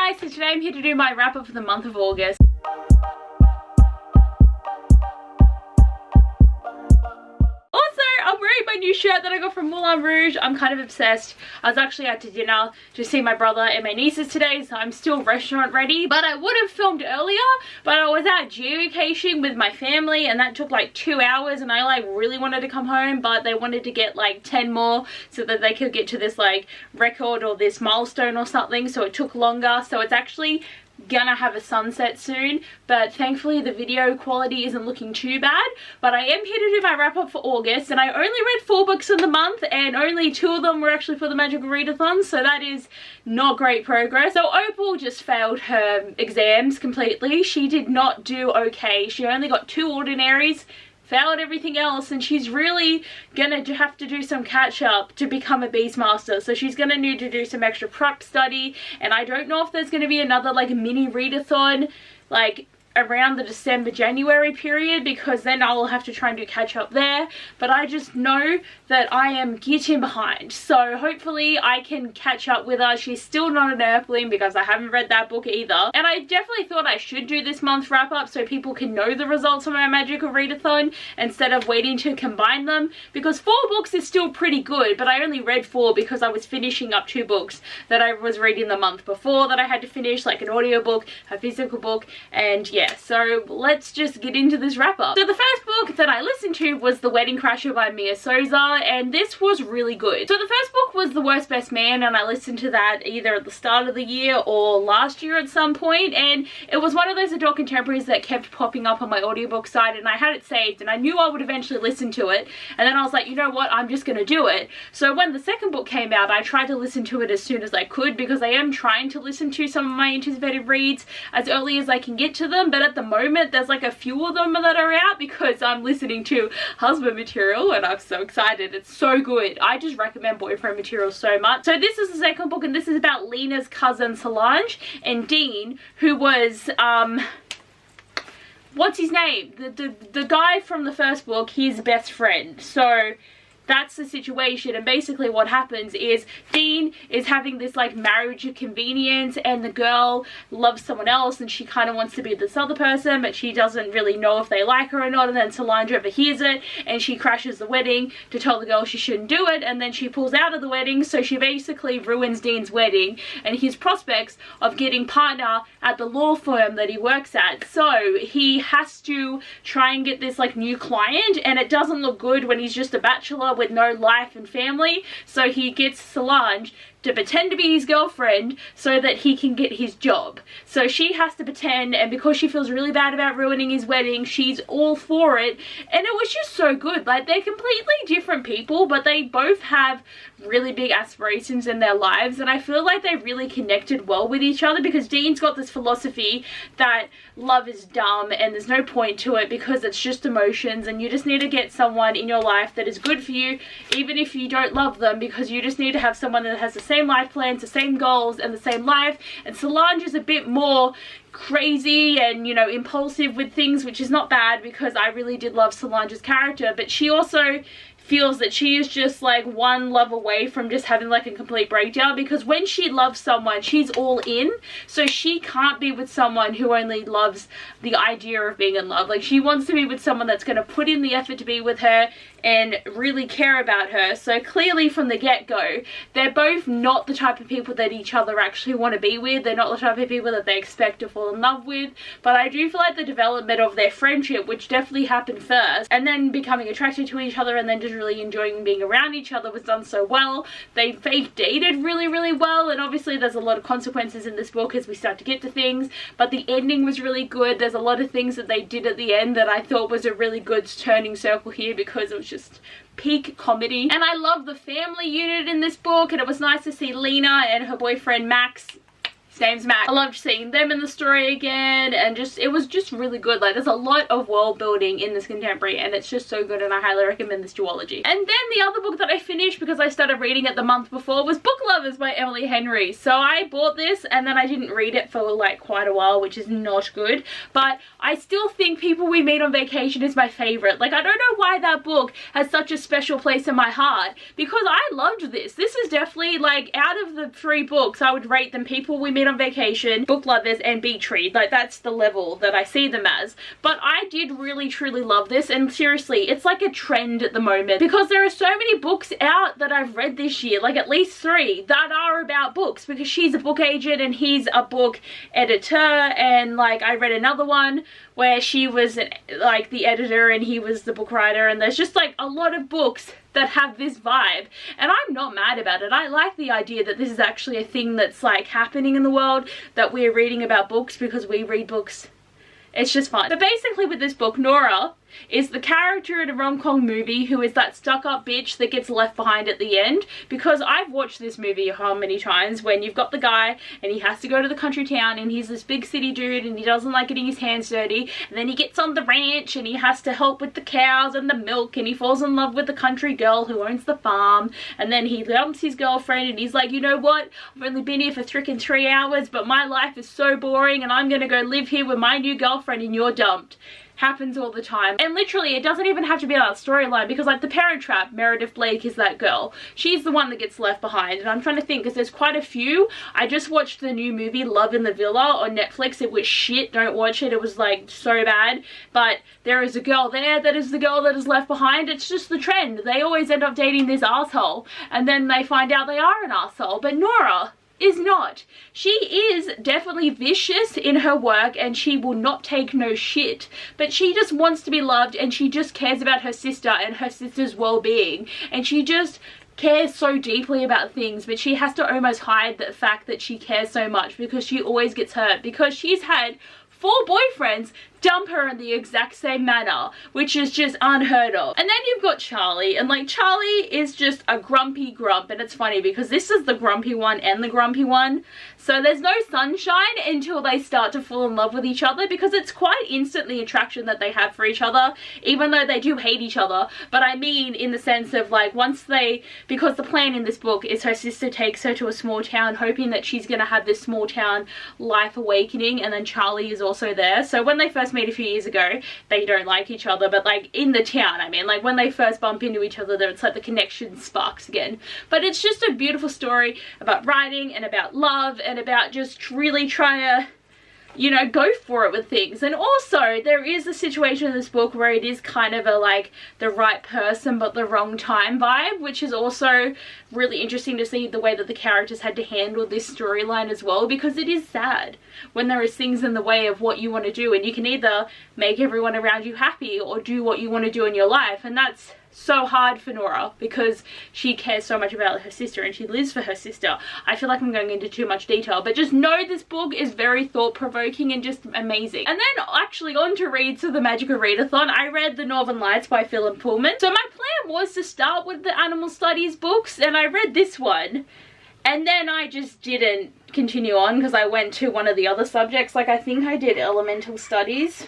guys, so today I'm here to do my wrap up for the month of August. My new shirt that I got from Moulin Rouge. I'm kind of obsessed. I was actually out to dinner to see my brother and my nieces today, so I'm still restaurant ready, but I would have filmed earlier, but I was out geocaching with my family and that took like 2 hours, and I like really wanted to come home, but they wanted to get like 10 more so that they could get to this like record or this milestone or something, so it took longer. So it's actually gonna have a sunset soon, but thankfully the video quality isn't looking too bad. But I am here to do my wrap up for August, and I only read 4 books in the month and only 2 of them were actually for the Magical Readathon, so that is not great progress. So Opal just failed her exams completely. She did not do okay. She only got 2 ordinaries, failed everything else, and she's really gonna have to do some catch up to become a Beastmaster. So she's gonna need to do some extra prep study, and I don't know if there's gonna be another like mini readathon like around the December-January period, because then I will have to try and do catch up there. But I just know that I am getting behind, so hopefully I can catch up with her. She's still not an Earthling because I haven't read that book either, and I definitely thought I should do this month's wrap up so people can know the results of my Magical Readathon instead of waiting to combine them, because 4 books is still pretty good, but I only read 4 because I was finishing up 2 books that I was reading the month before that I had to finish, like an audiobook, a physical book, and yeah. So let's just get into this wrap up. So the first book that I listened to was The Wedding Crasher by Mia Souza, and this was really good. So the first book was The Worst Best Man, and I listened to that either at the start of the year or last year at some point, and it was one of those adult contemporaries that kept popping up on my audiobook site, and I had it saved and I knew I would eventually listen to it, and then I was like, you know what, I'm just gonna do it. So when the second book came out, I tried to listen to it as soon as I could, because I am trying to listen to some of my anticipated reads as early as I can get to them, but at the moment there's like a few of them that are out because I'm listening to husband material and I'm so excited. It's so good. I just recommend boyfriend material so much. So this is the second book, and this is about Lena's cousin Solange and Dean, who was what's his name, the guy from the first book, his best friend. So that's the situation, and basically what happens is Dean is having this like marriage of convenience, and the girl loves someone else and she kind of wants to be this other person, but she doesn't really know if they like her or not, and then Solange overhears it and she crashes the wedding to tell the girl she shouldn't do it, and then she pulls out of the wedding, so she basically ruins Dean's wedding and his prospects of getting partner at the law firm that he works at. So he has to try and get this like new client, and it doesn't look good when he's just a bachelor with no life and family. So he gets Solange to pretend to be his girlfriend so that he can get his job. So she has to pretend, and because she feels really bad about ruining his wedding, she's all for it, and it was just so good. Like, they're completely different people, but they both have really big aspirations in their lives, and I feel like they really connected well with each other, because Dean's got this philosophy that love is dumb and there's no point to it because it's just emotions, and you just need to get someone in your life that is good for you even if you don't love them, because you just need to have someone that has the same life plans, the same goals, and the same life. And Solange is a bit more crazy and, you know, impulsive with things, which is not bad because I really did love Solange's character, but she also feels that she is just like one love away from just having like a complete breakdown, because when she loves someone, she's all in, so she can't be with someone who only loves the idea of being in love. Like, she wants to be with someone that's going to put in the effort to be with her and really care about her. So clearly from the get-go, they're both not the type of people that each other actually want to be with. They're not the type of people that they expect to fall in love with, but I do feel like the development of their friendship, which definitely happened first, and then becoming attracted to each other and then just really enjoying being around each other, was done so well. They fake dated really well, and obviously there's a lot of consequences in this book as we start to get to things, but the ending was really good. There's a lot of things that they did at the end that I thought was a really good turning circle here, because it was just peak comedy. And I love the family unit in this book, and it was nice to see Lena and her boyfriend Max. His name's Max. I loved seeing them in the story again, and just, it was just really good. Like, there's a lot of world building in this contemporary, and it's just so good, and I highly recommend this duology. And then the other book that I finished, because I started reading it the month before, was Booklover by Emily Henry. So I bought this and then I didn't read it for like quite a while, which is not good, but I still think People We Meet on Vacation is my favorite. Like, I don't know why that book has such a special place in my heart, because I loved this. This is definitely, like, out of the 3 books, I would rate them People We Meet Kid on Vacation, Book Lovers, and Beach Read. Like, that's the level that I see them as. But I did really truly love this, and seriously, it's like a trend at the moment because there are so many books out that I've read this year, like at least 3 that are about books, because she's a book agent and he's a book editor, and like I read another one where she was like the editor and he was the book writer, and there's just like a lot of books that have this vibe, and I'm not mad about it. I like the idea that this is actually a thing that's like happening in the world, that we're reading about books because we read books. It's just fun. But basically with this book, Nora is the character in a rom-com movie who is that stuck-up bitch that gets left behind at the end, because I've watched this movie how many times, when you've got the guy and he has to go to the country town and he's this big city dude and he doesn't like getting his hands dirty, and then he gets on the ranch and he has to help with the cows and the milk, and he falls in love with the country girl who owns the farm, and then he dumps his girlfriend and he's like, you know what, I've only been here for freaking 3 hours, but my life is so boring and I'm gonna go live here with my new girlfriend and you're dumped. Happens all the time. And literally, it doesn't even have to be that storyline, because like the Parent Trap, Meredith Blake is that girl. She's the one that gets left behind, and I'm trying to think because there's quite a few. I just watched the new movie Love in the Villa on Netflix. It was shit, don't watch it, it was like so bad. But there is a girl there that is the girl that is left behind. It's just the trend. They always end up dating this asshole, and then they find out they are an asshole. But Nora is not. She is definitely vicious in her work and she will not take no shit, but she just wants to be loved and she just cares about her sister and her sister's well-being, and she just cares so deeply about things, but she has to almost hide the fact that she cares so much because she always gets hurt, because she's had 4 boyfriends dump her in the exact same manner, which is just unheard of. And then you've got Charlie, and like Charlie is just a grumpy grump, and it's funny because this is the grumpy one and the grumpy one, so there's no sunshine until they start to fall in love with each other, because it's quite instant the attraction that they have for each other, even though they do hate each other. But I mean in the sense of like once they, because the plan in this book is her sister takes her to a small town hoping that she's gonna have this small town life awakening, and then Charlie is also there. So when they first meet a few years ago, they don't like each other, but like in the town, I mean, like when they first bump into each other, it's like the connection sparks again. But it's just a beautiful story about writing and about love and about just really trying to, you know, go for it with things. And also there is a situation in this book where it is kind of a like the right person but the wrong time vibe, which is also really interesting to see the way that the characters had to handle this storyline as well, because it is sad when there is things in the way of what you want to do, and you can either make everyone around you happy or do what you want to do in your life, and that's so hard for Nora because she cares so much about her sister and she lives for her sister. I feel like I'm going into too much detail, but just know this book is very thought-provoking and just amazing. And then actually on to read to the Magical Readathon, I read The Northern Lights by Philip Pullman. So my plan was to start with the animal studies books, and I read this one, and then I just didn't continue on because I went to one of the other subjects. Like I think I did elemental studies.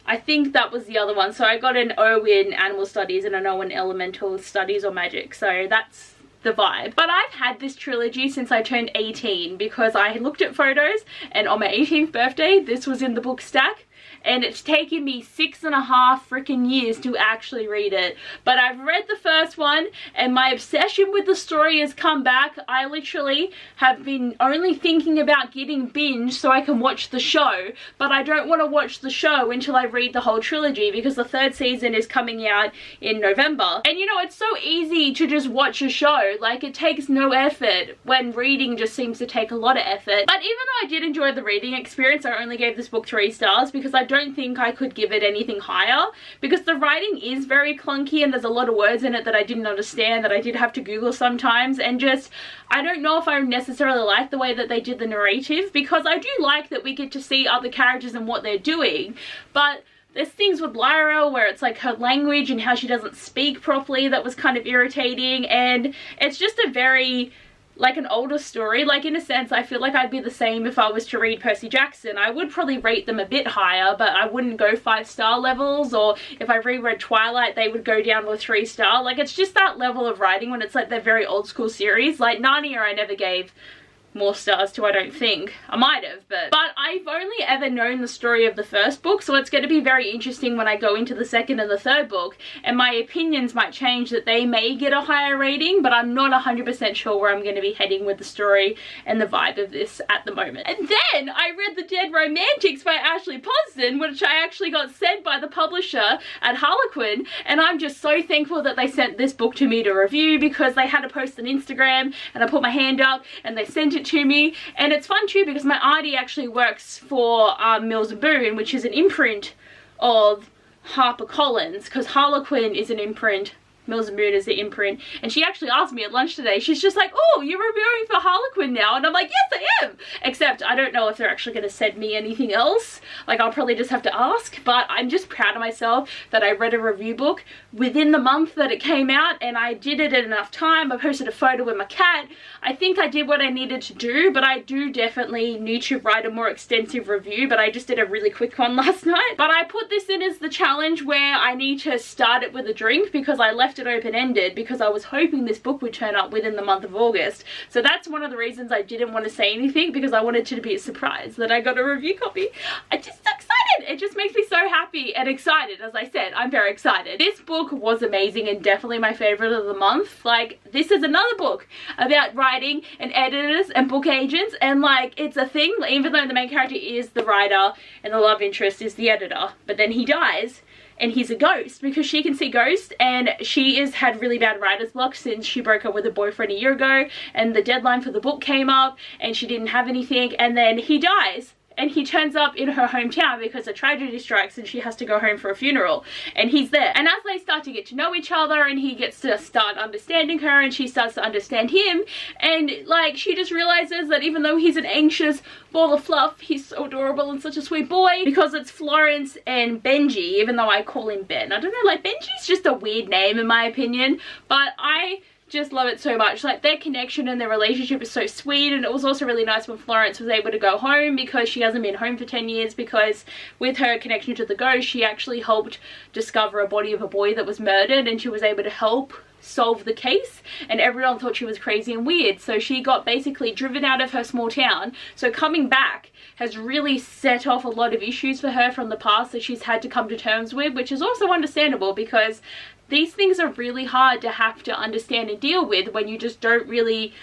I think that was the other one. So I got an O in animal studies and an O in elemental studies or magic. So that's the vibe. But I've had this trilogy since I turned 18 because I looked at photos and on my 18th birthday this was in the book stack. And it's taken me 6.5 freaking years to actually read it. But I've read the first one and my obsession with the story has come back. I literally have been only thinking about getting binge so I can watch the show. But I don't want to watch the show until I read the whole trilogy because the 3rd season is coming out in November. And you know, it's so easy to just watch a show. Like it takes no effort when reading just seems to take a lot of effort. But even though I did enjoy the reading experience, I only gave this book 3 stars because I don't think I could give it anything higher because the writing is very clunky and there's a lot of words in it that I didn't understand, that I did have to Google sometimes, and just I don't know if I necessarily like the way that they did the narrative, because I do like that we get to see other characters and what they're doing, but there's things with Lyra where it's like her language and how she doesn't speak properly that was kind of irritating, and it's just a very like an older story. Like in a sense I feel like I'd be the same if I was to read Percy Jackson. I would probably rate them a bit higher, but I wouldn't go 5-star levels, or if I reread Twilight they would go down to a 3-star. Like it's just that level of writing when it's like they're very old school series. Like Narnia I never gave more stars to, I don't think. I might have, but I've only ever known the story of the first book, so it's going to be very interesting when I go into the second and the third book, and my opinions might change that they may get a higher rating, but I'm not 100% sure where I'm going to be heading with the story and the vibe of this at the moment. And then I read The Dead Romantics by Ashley Poston, which I actually got sent by the publisher at Harlequin, and I'm just so thankful that they sent this book to me to review, because they had to post on Instagram, and I put my hand up and they sent it to me. And it's fun too, because my auntie actually works for Mills & Boon, which is an imprint of HarperCollins, because Harlequin is an imprint, Mills & Boon is the imprint, and she actually asked me at lunch today, she's just like, oh, you're reviewing for Harlequin now? And I'm like, yes I am, except I don't know if they're actually going to send me anything else. Like, I'll probably just have to ask, but I'm just proud of myself that I read a review book within the month that it came out, and I did it in enough time. I posted a photo with my cat. I think I did what I needed to do, but I do definitely need to write a more extensive review, but I just did a really quick one last night. But I put this in as the challenge where I need to start it with a drink, because I left it open-ended because I was hoping this book would turn up within the month of August. So that's one of the reasons I didn't want to say anything, because I wanted to be a surprise that I got a review copy. I'm just so excited. It just makes me so happy and excited. As I said, I'm very excited. This book was amazing and definitely my favorite of the month. Like, this is another book about writing and editors and book agents, and like, it's a thing, even though the main character is the writer and the love interest is the editor, but then he dies and he's a ghost, because she can see ghosts, and she has had really bad writer's block since she broke up with her boyfriend a year ago, and the deadline for the book came up and she didn't have anything, and then he dies. And he turns up in her hometown because a tragedy strikes and she has to go home for a funeral, and he's there. And as they start to get to know each other, and he gets to start understanding her and she starts to understand him, and like, she just realizes that even though he's an anxious ball of fluff, he's so adorable and such a sweet boy. Because it's Florence and Benji, even though I call him Ben. I don't know, like, Benji's just a weird name in my opinion, but I just love it so much. Like, their connection and their relationship is so sweet. And it was also really nice when Florence was able to go home, because she hasn't been home for 10 years, because with her connection to the ghost, she actually helped discover a body of a boy that was murdered, and she was able to help solve the case, and everyone thought she was crazy and weird, so she got basically driven out of her small town. So coming back has really set off a lot of issues for her from the past that she's had to come to terms with, which is also understandable, because these things are really hard to have to understand and deal with when you just don't really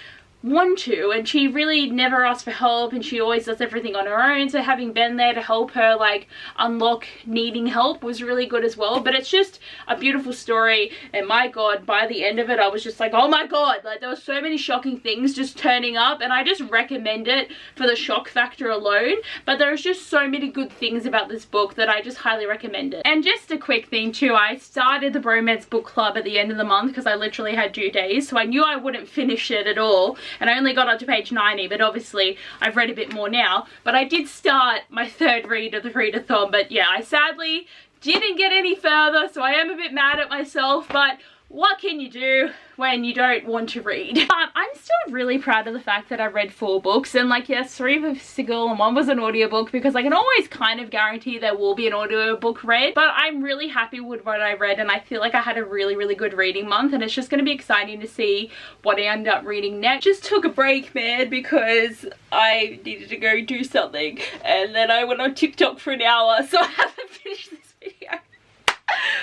want to. And she really never asked for help, and she always does everything on her own, so having Ben there to help her like unlock needing help was really good as well. But it's just a beautiful story, and my god, by the end of it I was just like, oh my god, like, there were so many shocking things just turning up, and I just recommend it for the shock factor alone. But there's just so many good things about this book that I just highly recommend it. And just a quick thing too, I started the Bromance Book Club at the end of the month because I literally had due days, so I knew I wouldn't finish it at all, and I only got up to page 90, but obviously I've read a bit more now. But I did start my third read of the readathon, but yeah, I sadly didn't get any further, so I am a bit mad at myself, but what can you do when you don't want to read? But I'm still really proud of the fact that I read 4 books, and like, yes, 3 were physical and 1 was an audiobook, because I can always kind of guarantee there will be an audiobook read. But I'm really happy with what I read, and I feel like I had a really good reading month, and it's just going to be exciting to see what I end up reading next. Just took a break, man, because I needed to go do something, and then I went on TikTok for an hour, so I haven't finished this video.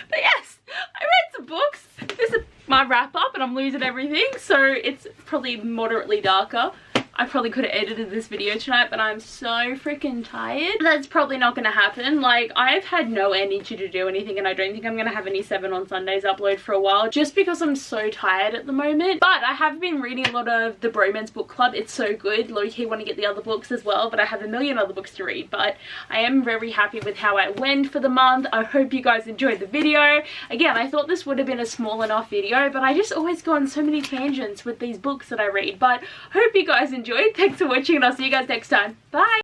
But yes, I read some books. This is my wrap up, and I'm losing everything, so it's probably moderately darker. I probably could have edited this video tonight, but I'm so freaking tired. That's probably not gonna happen. Like, I've had no energy to do anything, and I don't think I'm gonna have any 7 on Sundays upload for a while, just because I'm so tired at the moment. But I have been reading a lot of the Bromance Book Club. It's so good. Low-key want to get the other books as well, but I have a million other books to read. But I am very happy with how I went for the month. I hope you guys enjoyed the video. Again, I thought this would have been a small enough video, but I just always go on so many tangents with these books that I read. But hope you guys enjoyed. Thanks for watching, and I'll see you guys next time. Bye!